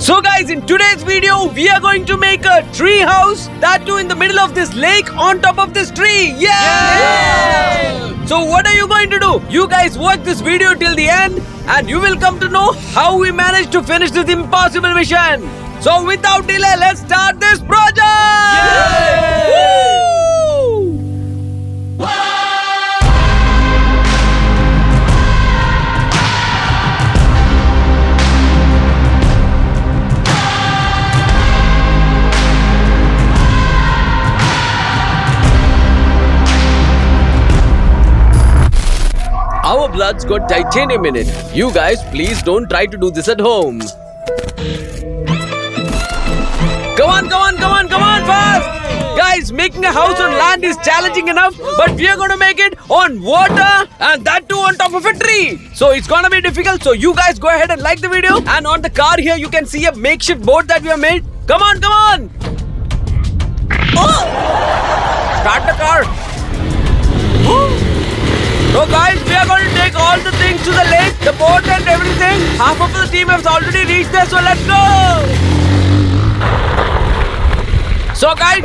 So guys, in today's video, we are going to make a tree house, that too in the middle of this lake on top of this tree. Yeah! So what are you going to do? You guys watch this video till the end and you will come to know how we managed to finish this impossible mission. So without delay, let's start this project! Woo! Our blood's got titanium in it. You guys, please don't try to do this at home. Come on, fast! Guys, making a house on land is challenging enough, but we are gonna make it on water and that too on top of a tree. So it's gonna be difficult, so you guys go ahead and like the video. And on the car here, you can see a makeshift boat that we have made. Come on! Oh! Start the car. So guys, we are going to take all the things to the lake, the boat and everything. Half of the team has already reached there, so let's go! So guys,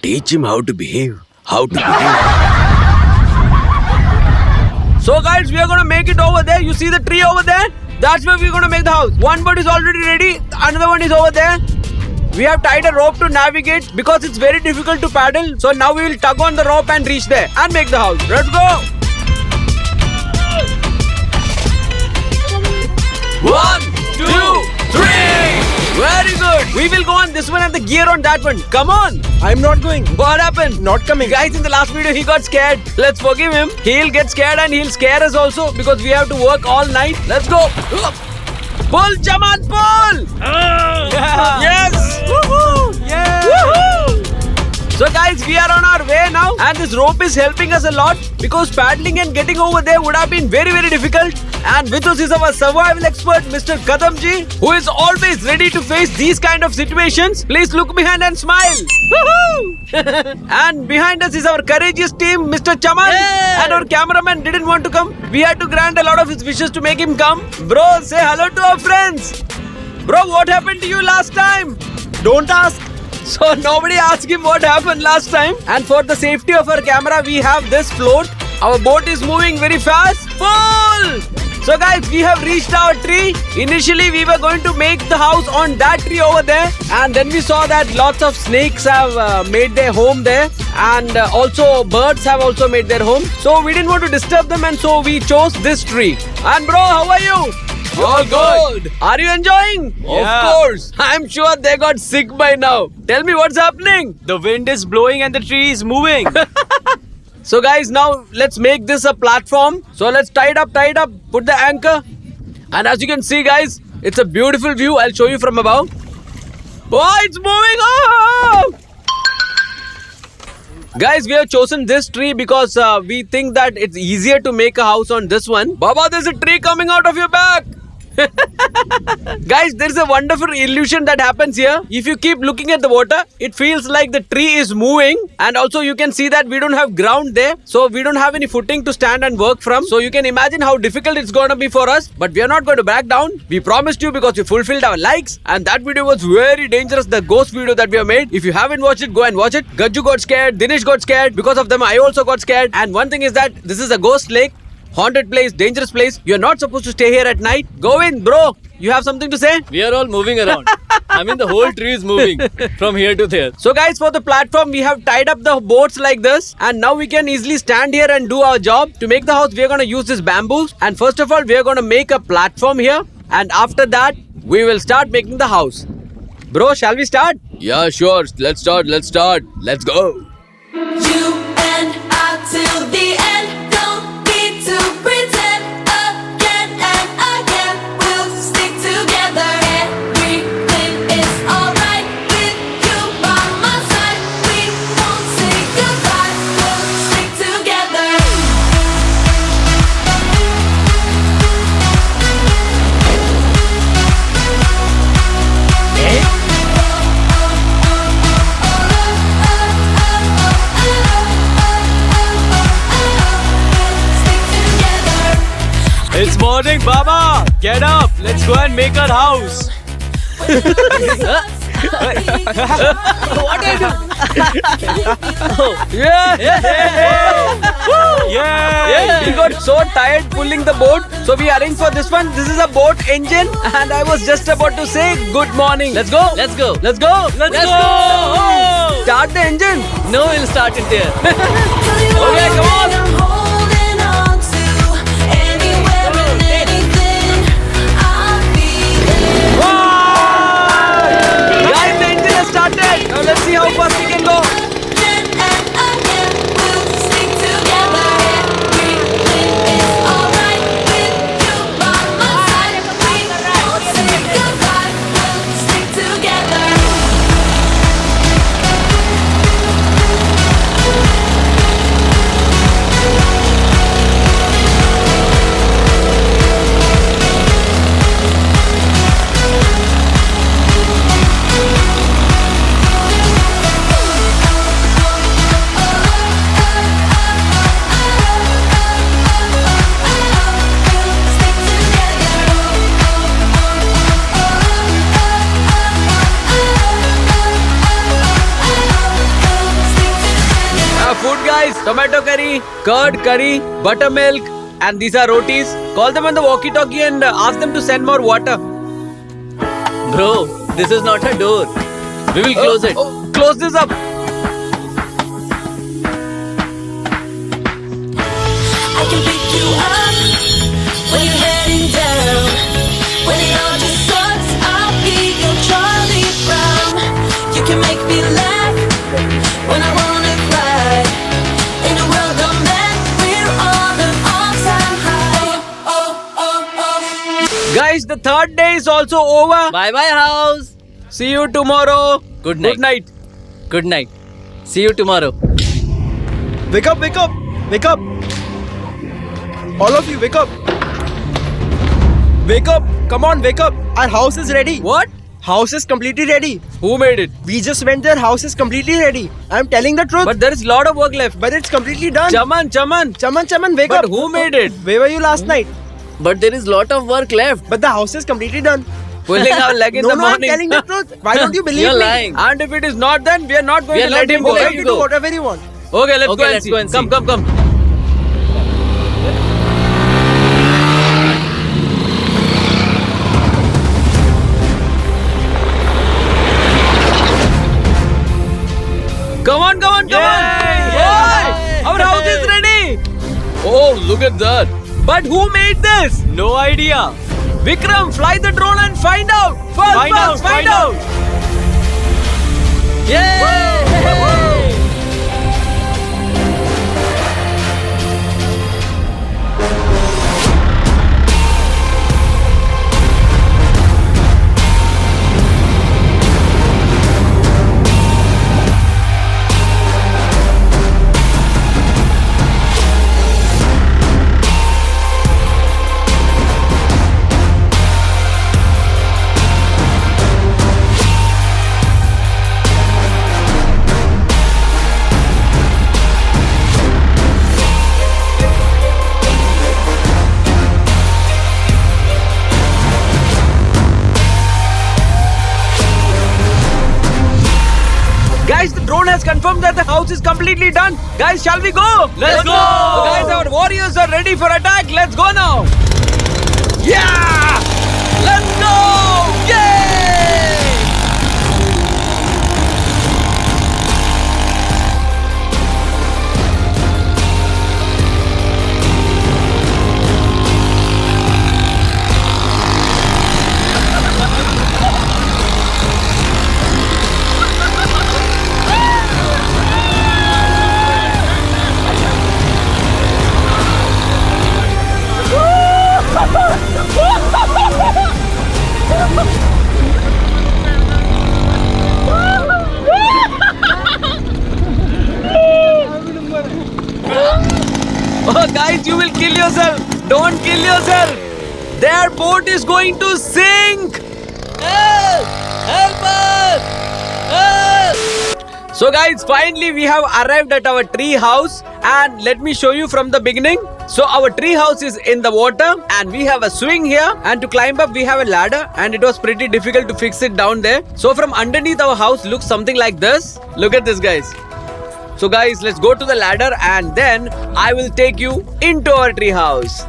teach him how to behave. So guys, we are going to make it over there. You see the tree over there? That's where we're going to make the house. One boat is already ready. Another one is over there. We have tied a rope to navigate because it's very difficult to paddle. So now we will tug on the rope and reach there and make the house. Let's go! 1, 2, 3! Very good! We will go on this one and the gear on that one. Come on! I'm not going. What happened? Not coming. Guys, in the last video he got scared. Let's forgive him. He'll get scared and he'll scare us also because we have to work all night. Let's go! Pull, Chaman, pull! Yes! Woohoo! Yeah! Woohoo! So guys, we are on our way now and this rope is helping us a lot because paddling and getting over there would have been very, very difficult. And with us is our survival expert, Mr. Kadamji, who is always ready to face these kind of situations. Please look behind and smile. Woohoo! And behind us is our courageous team, Mr. Chaman. Yeah. And our cameraman didn't want to come. We had to grant a lot of his wishes to make him come. Bro, say hello to our friends. Bro, what happened to you last time? Don't ask. So nobody asked him what happened last time. And for the safety of our camera, we have this float. Our boat is moving very fast. Pull! So guys, we have reached our tree. Initially, we were going to make the house on that tree over there. And then we saw that lots of snakes have made their home there. And also birds have also made their home. So we didn't want to disturb them and so we chose this tree. And bro, how are you? All good. Are you enjoying? Yeah. Of course. I'm sure they got sick by now. Tell me what's happening. The wind is blowing and the tree is moving. So guys, now let's make this a platform. So let's tie it up, put the anchor. And as you can see guys, it's a beautiful view. I'll show you from above. Oh, it's moving. Oh! Guys, we have chosen this tree because we think that it's easier to make a house on this one. Baba, there's a tree coming out of your back. Guys, there's a wonderful illusion that happens here. If you keep looking at the water, it feels like the tree is moving. And also you can see that we don't have ground there. So we don't have any footing to stand and work from. So you can imagine how difficult it's going to be for us. But we are not going to back down. We promised you because we fulfilled our likes. And that video was very dangerous. The ghost video that we have made. If you haven't watched it, go and watch it. Gajju got scared. Dinesh got scared. Because of them, I also got scared. And one thing is that this is a ghost lake. Haunted place, dangerous place. You're not supposed to stay here at night. Go in, bro. You have something to say? We are all moving around. I mean, the whole tree is moving from here to there. So guys, for the platform, we have tied up the boats like this. And now we can easily stand here and do our job. To make the house, we are going to use this bamboos. And first of all, we are going to make a platform here. And after that, we will start making the house. Bro, shall we start? Yeah, sure. Let's start. Let's go. You and I till the end. Don't need to pretend again and again. We'll stick together. Everything is alright with you by my side. We won't say goodbye. We'll stick together. It's morning, Baba. Get up. Let's go and make our house. What are you doing? Yeah. We got so tired pulling the boat, so we arranged for this one. This is a boat engine, and I was just about to say good morning. Let's go. Let's go. Let's go. Let's go. Start the engine. No, we'll start it there. Okay, come on. I'm holding on to anywhere and anything. I'll be there. Guys, the engine has started. Now let's see how fast we can go. Again and again, we'll stick together. Everything is alright with you by my side. We won't say goodbye. We'll stick together. Food guys, tomato curry, curd curry, buttermilk, and these are rotis. Call them on the walkie-talkie and ask them to send more water. Bro, this is not a door. We will close it. Close this up. I can pick you up when you're heading down. When it all just sucks, I'll be your Charlie Brown. You can make me laugh when I wanna cry. In a world of men, we're on an all-time high. Guys, the third day is also over. Bye bye, house. See you tomorrow. Good night. Good night. Good night. See you tomorrow. Wake up, wake up, wake up. All of you, wake up. Wake up. Come on, wake up. Our house is ready. What? House is completely ready. Who made it? We just went there. House is completely ready. I'm telling the truth. But there is lot of work left. But it's completely done. Chaman, Chaman, wake But up. who made it? Where were you last night? But there is lot of work left. But the house is completely done. Pulling our leg in no, the no, I'm morning. telling the truth. Why don't you believe You're me? lying. And if it is not done, we are not going We are to not let him going go. to Okay, let you go. do whatever you want. Okay, let's Okay, go and let's see. go and Come, see. come, come. Come on, come on, come on. Yay! Our house is ready. Oh, look at that. But who made this? No idea. Vikram, fly the drone and find out. First, find out. Yay! Guys, the drone has confirmed that the house is completely done. Guys, shall we go? Let's go. Guys, our warriors are ready for attack. Let's go now. Yeah! Let's go! Yay! Oh, guys, you will kill yourself. Don't kill yourself. Their boat is going to sink. Help! Help us! Help! So, guys, finally we have arrived at our tree house, and let me show you from the beginning. So our tree house is in the water and we have a swing here, and to climb up we have a ladder, and it was pretty difficult to fix it down there. So from underneath our house looks something like this. Look at this, guys. So guys, let's go to the ladder and then I will take you into our tree house.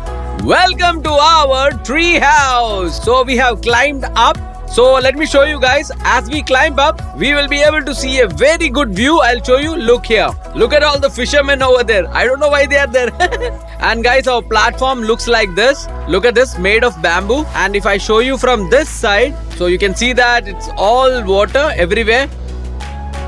Welcome to our tree house. So we have climbed up. So let me show you guys. As we climb up, we will be able to see a very good view. I'll show you. Look here. Look at all the fishermen over there. I don't know why they are there. And guys, our platform looks like this. Look at this, made of bamboo. And if I show you from this side, so you can see that it's all water everywhere.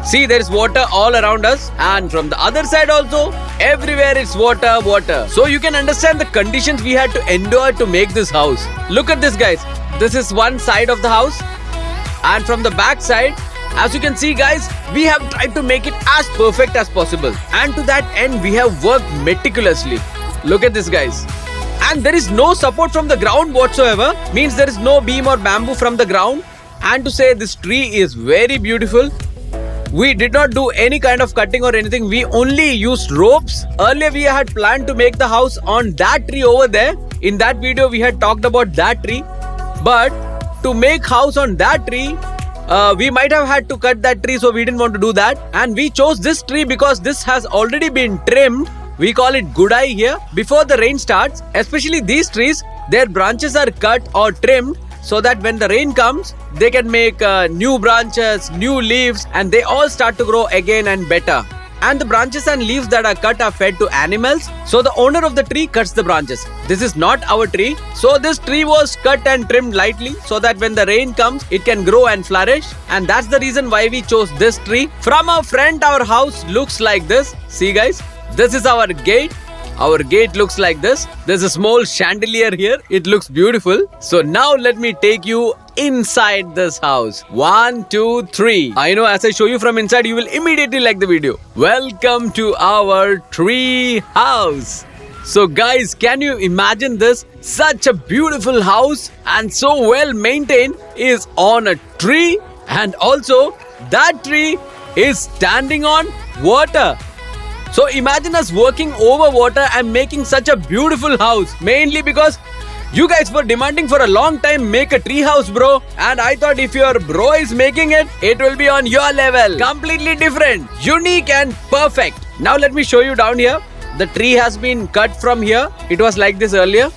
See, there is water all around us, and from the other side also, everywhere it's water, water. So you can understand the conditions we had to endure to make this house. Look at this, guys. This is one side of the house, and from the back side, as you can see, guys, we have tried to make it as perfect as possible. And to that end, we have worked meticulously. Look at this, guys. And there is no support from the ground whatsoever. Means there is no beam or bamboo from the ground. And to say this tree is very beautiful. We did not do any kind of cutting or anything. We only used ropes. Earlier we had planned to make the house on that tree over there. In that video we had talked about that tree. But to make house on that tree, we might have had to cut that tree, so we didn't want to do that. And we chose this tree because this has already been trimmed. We call it Gudai here. Before the rain starts, especially these trees, their branches are cut or trimmed, so that when the rain comes, they can make new branches, new leaves, and they all start to grow again and better. And the branches and leaves that are cut are fed to animals. So the owner of the tree cuts the branches. This is not our tree. So this tree was cut and trimmed lightly so that when the rain comes, it can grow and flourish. And that's the reason why we chose this tree. From our front, our house looks like this. See, guys, this is our gate. Our gate looks like this. There's a small chandelier here. It looks beautiful. So now let me take you inside this house. 1, 2, 3. I know as I show you from inside, you will immediately like the video. Welcome to our tree house. So guys, can you imagine this? Such a beautiful house and so well maintained is on a tree, and also that tree is standing on water. So imagine us working over water and making such a beautiful house. Mainly because you guys were demanding for a long time, make a tree house, bro. And I thought if your bro is making it, it will be on your level. Completely different, unique and perfect. Now let me show you down here. The tree has been cut from here. It was like this earlier.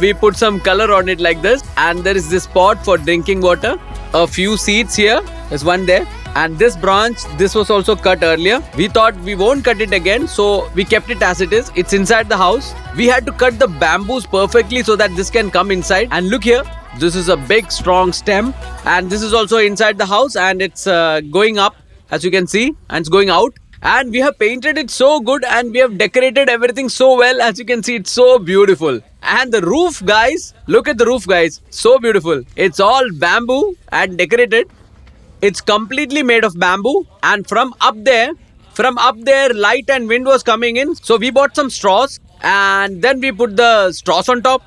We put some color on it like this. And there is this pot for drinking water. A few seeds here. There's one there. And this branch, this was also cut earlier. We thought we won't cut it again, so we kept it as it is. It's inside the house. We had to cut the bamboos perfectly so that this can come inside. And look here, this is a big strong stem. And this is also inside the house, and it's going up, as you can see, and it's going out. And we have painted it so good, and we have decorated everything so well. As you can see, it's so beautiful. And the roof, guys, look at the roof, guys. So beautiful. It's all bamboo and decorated. It's completely made of bamboo, and from up there, light and wind was coming in. So we bought some straws and then we put the straws on top.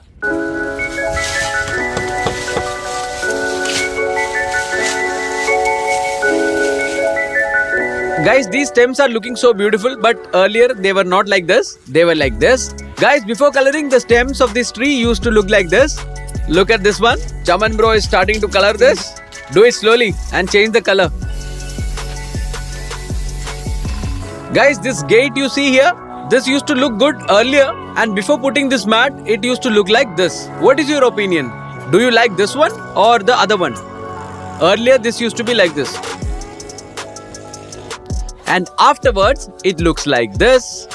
Guys, these stems are looking so beautiful, but earlier they were not like this. They were like this. Guys, before coloring, the stems of this tree used to look like this. Look at this one. Chaman bro is starting to color this. Do it slowly and change the color. Guys, this gate you see here, this used to look good earlier, and before putting this mat, it used to look like this. What is your opinion? Do you like this one or the other one? Earlier this used to be like this. And afterwards, it looks like this.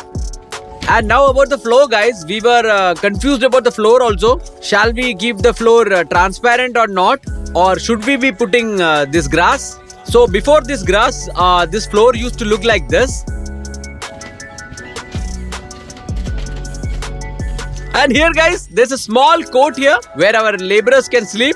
And now about the floor, guys, we were confused about the floor also. Shall we keep the floor transparent or not? Or should we be putting this grass? So before this grass, this floor used to look like this. And here, guys, there's a small coat here where our laborers can sleep.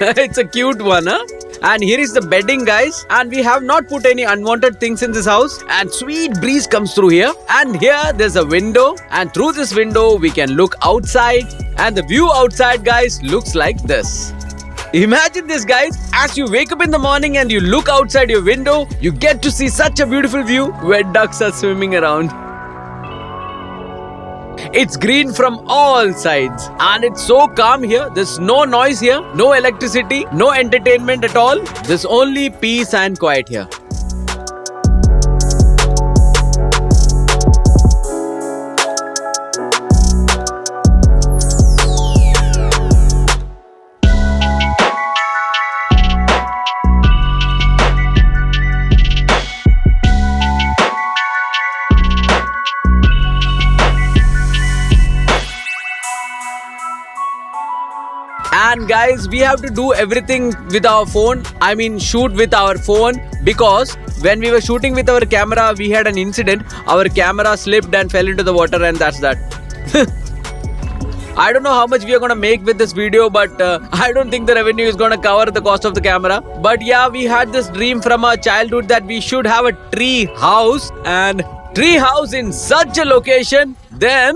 It's a cute one, huh? And here is the bedding, guys. And we have not put any unwanted things in this house. And sweet breeze comes through here. And here there's a window. And through this window, we can look outside. And the view outside, guys, looks like this. Imagine this, guys. As you wake up in the morning and you look outside your window, you get to see such a beautiful view where ducks are swimming around. It's green from all sides and it's so calm here. There's no noise here, no electricity, no entertainment at all. There's only peace and quiet here. And guys, we have to do everything with our phone. I mean, shoot with our phone, because when we were shooting with our camera, we had an incident. Our camera slipped and fell into the water, and that's that. I don't know how much we are gonna make with this video, but I don't think the revenue is gonna cover the cost of the camera. But yeah, we had this dream from our childhood that we should have a tree house, and tree house in such a location. Then,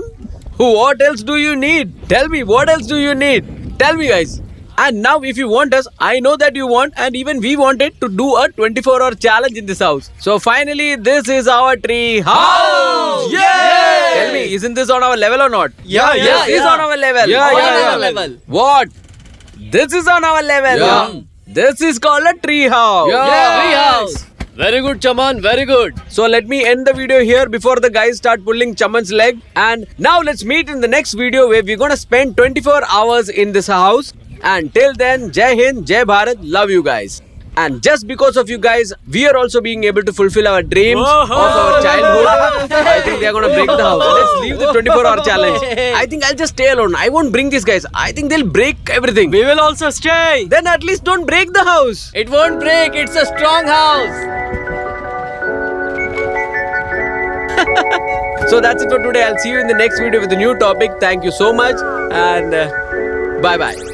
what else do you need? Tell me, what else do you need? Tell me, guys. And now, if you want us, I know that you want, and even we wanted to do a 24-hour challenge in this house. So finally, this is our tree house. Yay! Tell me, isn't this on our level or not? Yeah. This is on our level. On our level. What? This is on our level. Yeah. This is called a tree house. Treehouse. Very good, Chaman. Very good. So let me end the video here before the guys start pulling Chaman's leg. And now let's meet in the next video where we're gonna spend 24 hours in this house. And till then, Jai Hind, Jai Bharat, love you guys. And just because of you guys, we are also being able to fulfill our dreams of our childhood. I think they are gonna break the house. Let's leave the 24-hour challenge. I think I'll just stay alone. I won't bring these guys. I think they'll break everything. We will also stay. Then at least don't break the house. It won't break. It's a strong house. So that's it for today. I'll see you in the next video with a new topic. Thank you so much and bye bye.